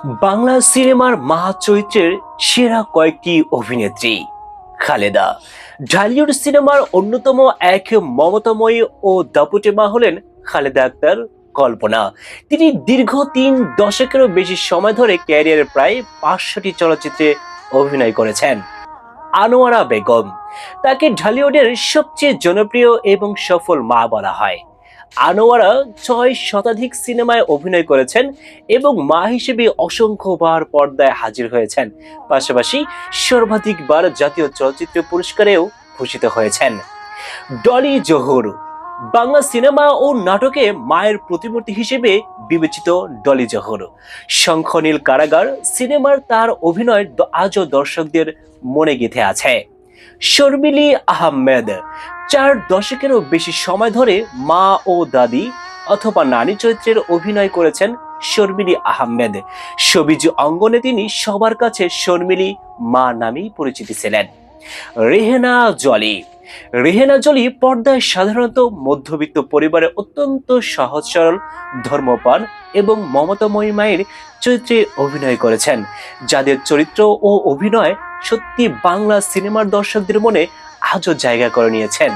বাংলা সিনেমার মাহা চরিত্রের সেরা কয়েকটি অভিনেত্রী। খালেদা ঢালিউড সিনেমার অন্যতম এক মমতাময়ী ও দাপুটে মা হলেন খালেদা আক্তার কল্পনা। তিনি দীর্ঘ 3 দশকেরও বেশি সময় ধরে ক্যারিয়ারে প্রায় 500টি চলচ্চিত্রে অভিনয় করেছেন। আনোয়ারা বেগম, তাকে ঢালিউডের সবচেয়ে জনপ্রিয় এবং সফল মা বলা হয়। আনোয়ারা 6 শতাধিক সিনেমায় অভিনয় করেছেন এবং মা হিসেবে অসংখ্যবার পর্দায় হাজির হয়েছেন। পাশাপাশি সর্বাধিকবার জাতীয় চলচ্চিত্র পুরস্কারেও ভূষিত হয়েছেন। ডলি জহুর, বাংলা সিনেমা ও নাটকে মায়ের প্রতিমূর্তি হিসেবে বিবেচিত ডলি জহুর। শঙ্খনীল কারাগার সিনেমার তার অভিনয় আজও দর্শকদের মনে গেঁথে আছে। শর্মিলী আহমেদ 4 দশকেরও বেশি সময় ধরে মা ও দাদি অথবা নানী চরিত্রের অভিনয় করেছেন শর্মিলী আহমেদ। সবিজ অঙ্গনে তিনি সবার কাছে শর্মিলী মা নামেই পরিচিত ছিলেন। রেহেনা জলি, রেহেনা জলি পর্দায় সাধারণত মধ্যবিত্ত পরিবারের অত্যন্ত সহজ সরল, ধর্মপ্রাণ এবং মমতাময়ী মায়ের চরিত্রে অভিনয় করেছেন, যাদের চরিত্র ও অভিনয় সত্যি বাংলা সিনেমার দর্শকদের মনে আজও জায়গা করে নিয়েছেন।